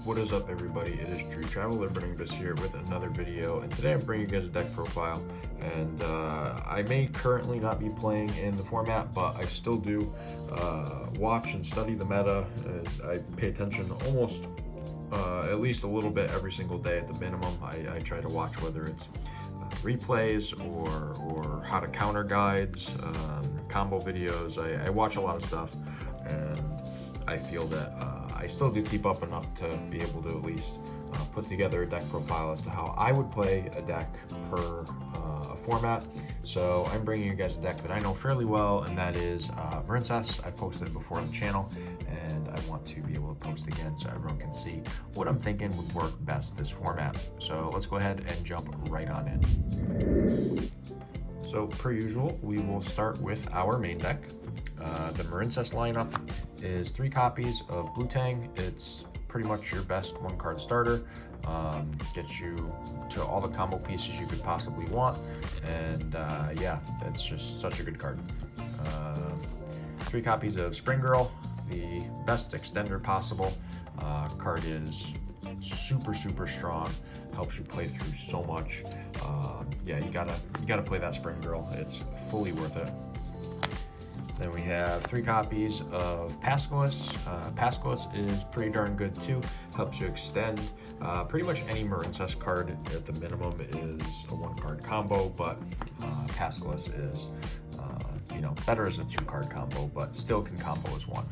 What is up, everybody? It is True Traveler Burning Abyss here with another video, and today I'm bringing you guys a deck profile. And I may currently not be playing in the format, but I still do watch and study the meta. I pay attention almost at least a little bit every single day at the minimum. I try to watch whether it's replays or how to counter guides, combo videos. I watch a lot of stuff, and I feel that I still do keep up enough to be able to at least put together a deck profile as to how I would play a deck per a format. So I'm bringing you guys a deck that I know fairly well, and that is Marincess. I've posted it before on the channel, and I want to be able to post again so everyone can see what I'm thinking would work best this format. So let's go ahead and jump right on in. So per usual, we will start with our main deck. The Marincess lineup is 3 copies of Blue Tang. It's pretty much your best one-card starter. Gets you to all the combo pieces you could possibly want, and yeah, it's just such a good card. 3 copies of Spring Girl, the best extender possible. Card is super strong, helps you play through so much. Yeah, you gotta play that Spring Girl. It's fully worth it. Then we have 3 copies of Pascalis. Pascalis is pretty darn good too. Helps you extend. Pretty much any Marincess card at the minimum is a 1-card combo, but Pascalis is better as a 2-card combo, but still can combo as 1.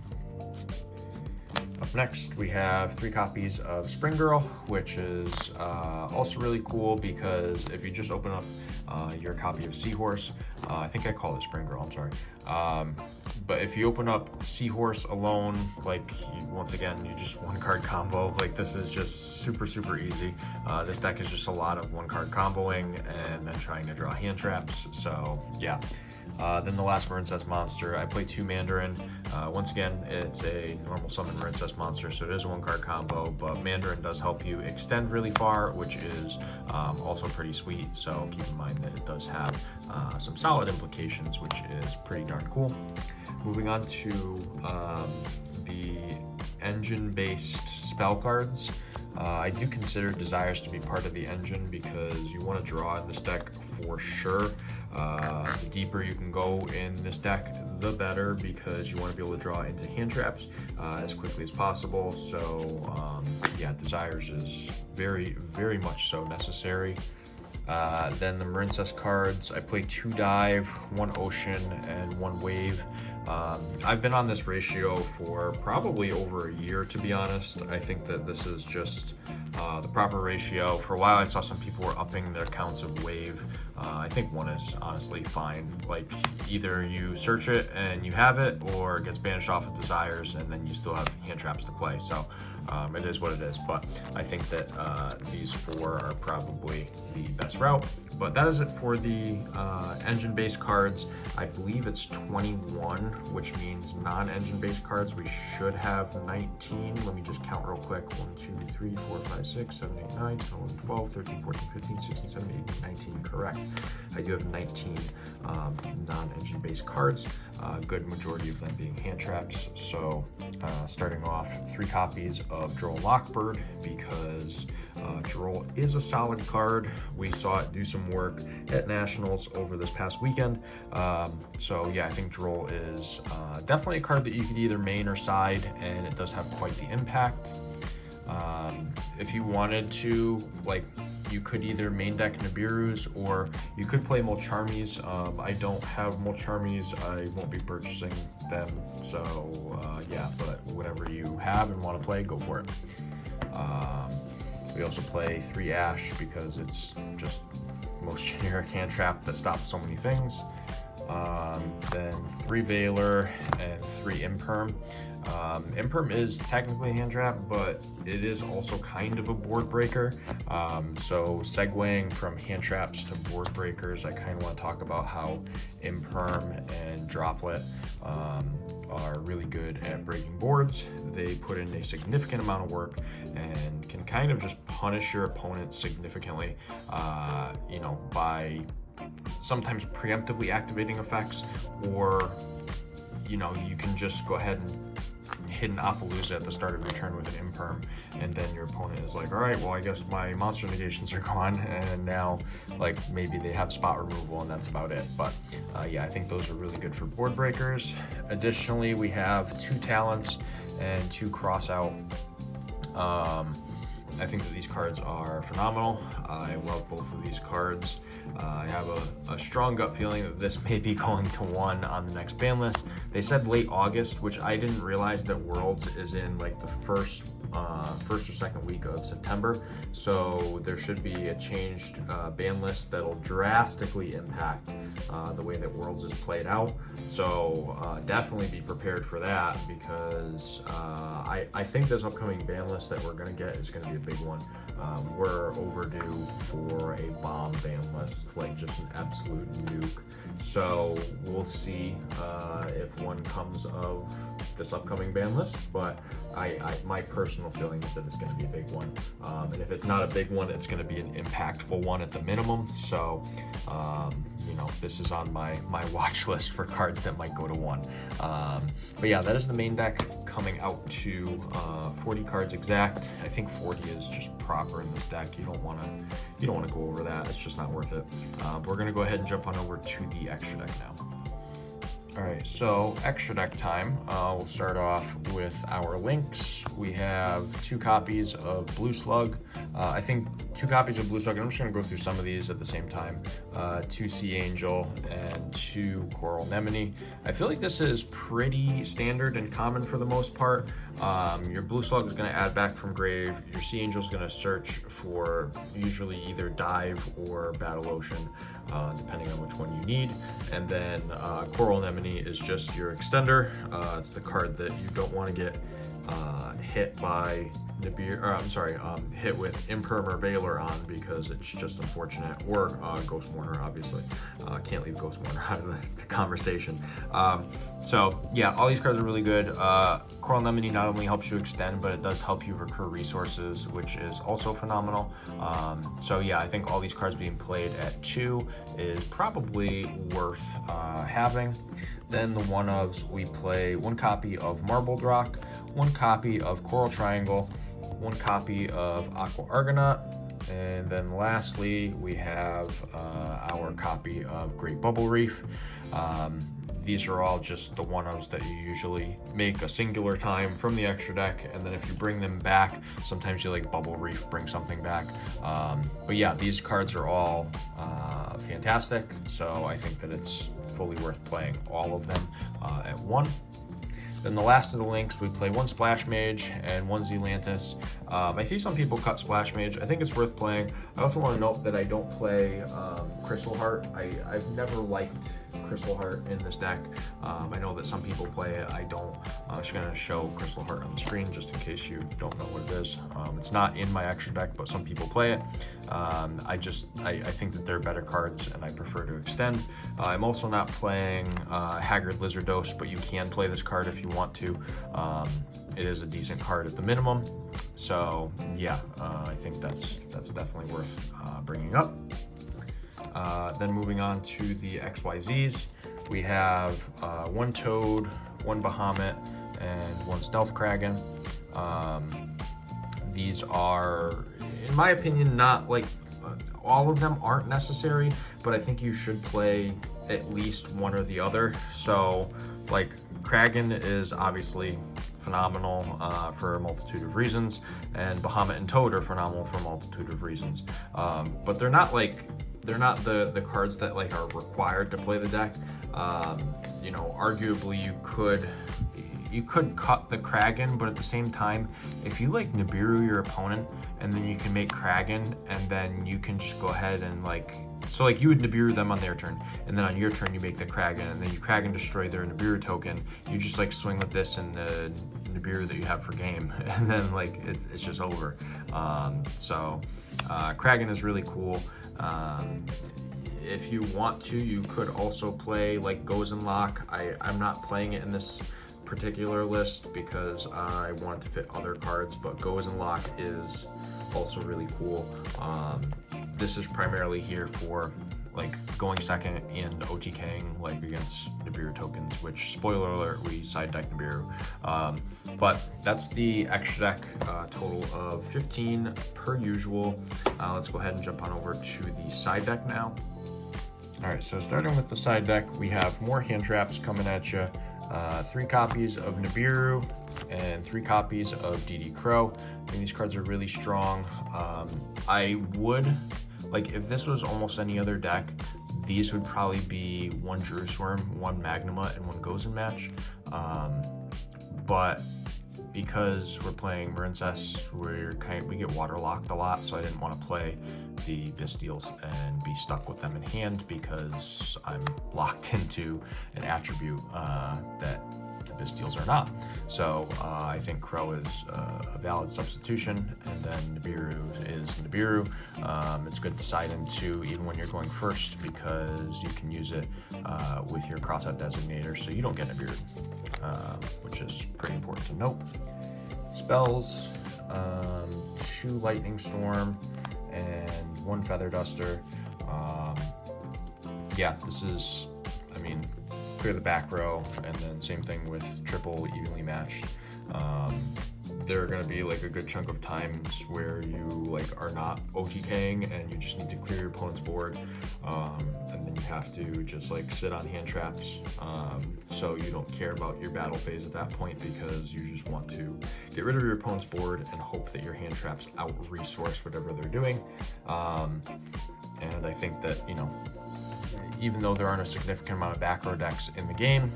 Up next, we have 3 copies of Spring Girl, which is also really cool because if you just open up your copy of Seahorse, I think I called it Spring Girl, I'm sorry. But if you open up Seahorse alone, like once again, you just 1-card combo. Like, this is just super easy. This deck is just a lot of 1-card comboing and then trying to draw hand traps. So yeah. Then the last Marincess monster, I play 2 Mandarin. Once again, it's a normal summon Marincess monster, so it is a 1-card combo, but Mandarin does help you extend really far, which is also pretty sweet, so keep in mind that it does have some solid implications, which is pretty darn cool. Moving on to the engine-based spell cards. I do consider Desires to be part of the engine because you want to draw in this deck for sure. The deeper you can go in this deck, the better, because you want to be able to draw into hand traps as quickly as possible. So yeah, Desires is very much so necessary. Then the Marincess cards, I play 2 Dive, 1 Ocean, and 1 Wave. I've been on this ratio for probably over a year, to be honest. I think that this is just the proper ratio. For a while, I saw some people were upping their counts of Wave. I think 1 is honestly fine. Like, either you search it and you have it, or it gets banished off of Desires, and then you still have hand traps to play. So it is what it is, but I think that these 4 are probably the best route. But that is it for the engine-based cards. I believe it's 21, which means non-engine based cards we should have 19. Let me just count real quick. 1, 2, 3, 4, 5, 6, 7, 8, 9, 10, 11, 12, 13, 14, 15, 16, 17, 18, 19. Correct. I do have 19 non-engine based cards. Good majority of them being hand traps. So starting off, 3 copies of Droll Lockbird, because Droll is a solid card. We saw it do some work at Nationals over this past weekend. So yeah, I think Droll is definitely a card that you could either main or side, and it does have quite the impact. If you wanted to, like, you could either main deck Nibiru's, or you could play Molcharmies. I don't have Molcharmies. I won't be purchasing them. So yeah, but whatever you have and want to play, go for it. We also play 3 Ash because it's just most generic hand trap that stops so many things. Then 3 Veiler and 3 Imperm. Imperm is technically a hand trap, but it is also kind of a board breaker. So segueing from hand traps to board breakers, I kind of want to talk about how Imperm and Droplet are really good at breaking boards. They put in a significant amount of work and can kind of just punish your opponent significantly, by sometimes preemptively activating effects, or you can just go ahead and hidden Appaloosa at the start of your turn with an imperm, and then your opponent is like, all right, well, I guess my monster negations are gone, and now like maybe they have spot removal and that's about it. But yeah, I think those are really good for board breakers. Additionally, we have 2 talents and 2 cross out. I think that these cards are phenomenal. I love both of these cards. I have a strong gut feeling that this may be going to 1 on the next ban list. They said late August, which I didn't realize that Worlds is in like the first or second week of September. So there should be a changed ban list that'll drastically impact the way that Worlds is played out. So definitely be prepared for that, because I think this upcoming ban list that we're going to get is going to be a big one. We're overdue for a bomb ban list, like just an absolute nuke. So we'll see if one comes of this upcoming ban list, but my personal feeling is that it's going to be a big one. And if it's not a big one, it's going to be an impactful one at the minimum. So, you know, this is on my watch list for cards that might go to 1. But yeah, that is the main deck coming out to 40 cards exact. I think 40 is just proper in this deck. You don't want to go over that. It's just not worth it. We're going to go ahead and jump on over to the extra deck now. Alright, so extra deck time. We'll start off with our links. We have 2 copies of Blue Slug. I think 2 copies of Blue Slug, and I'm just going to go through some of these at the same time. 2 Sea Angel and 2 Coral Anemone. I feel like this is pretty standard and common for the most part. Your Blue Slug is going to add back from grave. Your Sea Angel is going to search for usually either Dive or Battle Ocean, depending on which one you need. And then Coral Anemone is just your extender. It's the card that you don't want to get hit by Nibiru, or I'm sorry, hit with Imperm or Veiler on, because it's just unfortunate, or Ghost Mourner, obviously. Can't leave Ghost Mourner out of the conversation. So yeah, all these cards are really good. Coral Anemone not only helps you extend, but it does help you recur resources, which is also phenomenal. So yeah, I think all these cards being played at 2 is probably worth having. Then the one-ofs, we play 1 copy of Marbled Rock, 1 copy of Coral Triangle, 1 copy of Aqua Argonaut, and then lastly we have our copy of Great Bubble Reef. These are all just the one-ofs that you usually make a singular time from the extra deck, and then if you bring them back, sometimes you like Bubble Reef, bring something back. But yeah, these cards are all fantastic, so I think that it's fully worth playing all of them at 1. Then the last of the links, we play 1 Splash Mage and 1 Zealantis. I see some people cut Splash Mage. I think it's worth playing. I also want to note that I don't play Crystal Heart. I've never liked Crystal Heart in this deck. I know that some people play it. I don't. I'm just going to show Crystal Heart on the screen just in case you don't know what it is. It's not in my extra deck, but some people play it. I think that they're better cards and I prefer to extend. I'm also not playing Haggard Lizardos, but you can play this card if you want to. It is a decent card at the minimum. So yeah, I think that's definitely worth bringing up. Then moving on to the XYZs, we have 1 Toad, 1 Bahamut, and 1 Stealth Kraken. These are, in my opinion, not like all of them aren't necessary, but I think you should play at least one or the other. So like Kraken is obviously phenomenal for a multitude of reasons, and Bahamut and Toad are phenomenal for a multitude of reasons. But they're not the cards that like are required to play the deck. You know, arguably you could cut the Kraken, but at the same time, if you like Nibiru your opponent, and then you can make Kraken, and then you can just go ahead and like, so like you would Nibiru them on their turn, and then on your turn you make the Kraken, and then you Kraken destroy their Nibiru token. You just like swing with this and the Nibiru that you have for game, and then like it's just over. So Kraken is really cool. If you want to, you could also play like Gozen Lock. I'm not playing it in this particular list because I want to fit other cards, but Gozen Lock is also really cool. This is primarily here for like going second and OTKing like against Nibiru tokens, which spoiler alert, we side deck Nibiru. But that's the extra deck, total of 15 per usual. Let's go ahead and jump on over to the side deck now. All right, so starting with the side deck, we have more hand traps coming at you. 3 copies of Nibiru and 3 copies of DD Crow. I mean, these cards are really strong. I would, like, if this was almost any other deck, these would probably be 1 Jerusalem, 1 Magnuma, and 1 Gozen match. But because we're playing Marincess, we get waterlocked a lot, so I didn't want to play the Bystials and be stuck with them in hand because I'm locked into an attribute that the Bystials are not. So I think Crow is a valid substitution, and then Nibiru is Nibiru. It's good to side into even when you're going first because you can use it with your crossout designator so you don't get Nibiru, which is pretty important to note. Spells, 2 Lightning Storm and 1 Feather Duster. Yeah, this is, I mean, clear the back row, and then same thing with triple evenly matched. There are going to be like a good chunk of times where you like are not OTKing and you just need to clear your opponent's board, and then you have to just like sit on hand traps, so you don't care about your battle phase at that point because you just want to get rid of your opponent's board and hope that your hand traps out resource whatever they're doing. And I think that, you know, even though there aren't a significant amount of back row decks in the game,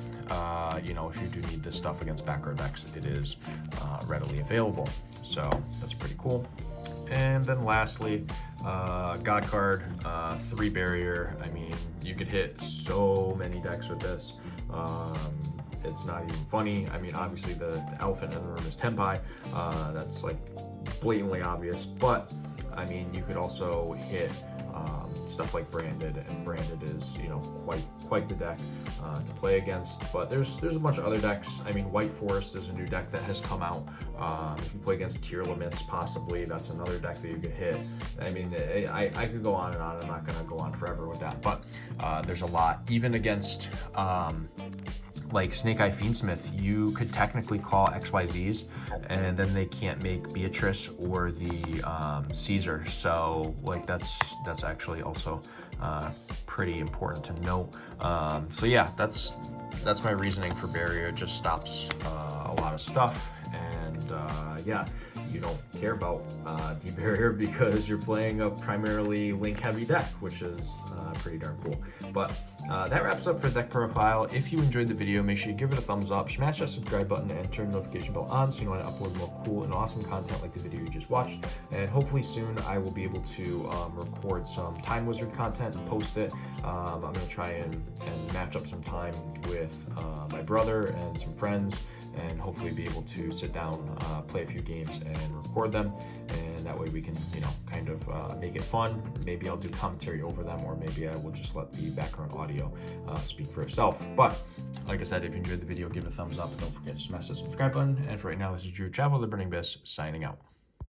you know, if you do need this stuff against back row decks, it is readily available. So that's pretty cool. And then lastly, God card, 3 barrier. I mean, you could hit so many decks with this. It's not even funny. I mean, obviously the elephant in the room is Tempai. That's like blatantly obvious, but I mean, you could also hit stuff like Branded, and Branded is, you know, quite the deck to play against. But there's a bunch of other decks. I mean, White Forest is a new deck that has come out. If you play against Tier Limits, possibly that's another deck that you could hit. I mean, I could go on and on. I'm not gonna go on forever with that, but there's a lot. Even against like Snake Eye Fiendsmith, you could technically call XYZs, and then they can't make Beatrice or the Caesar. So like that's actually also pretty important to note. So yeah, that's my reasoning for barrier. It just stops a lot of stuff, and yeah, you don't care about debarrier because you're playing a primarily link heavy deck, which is pretty darn cool. But that wraps up for deck profile. If you enjoyed the video, make sure you give it a thumbs up, smash that subscribe button, and turn the notification bell on so you know when I upload more cool and awesome content like the video you just watched. And hopefully soon I will be able to record some Time Wizard content and post it. I'm going to try and match up some time with my brother and some friends, and hopefully be able to sit down, play a few games and record them, and that way we can, you know, kind of make it fun. Maybe I'll do commentary over them, or maybe I will just let the background audio speak for itself. But like I said, if you enjoyed the video, give it a thumbs up, and don't forget to smash the subscribe button. And for right now, this is Yugioh, the Burning Abyss, signing out.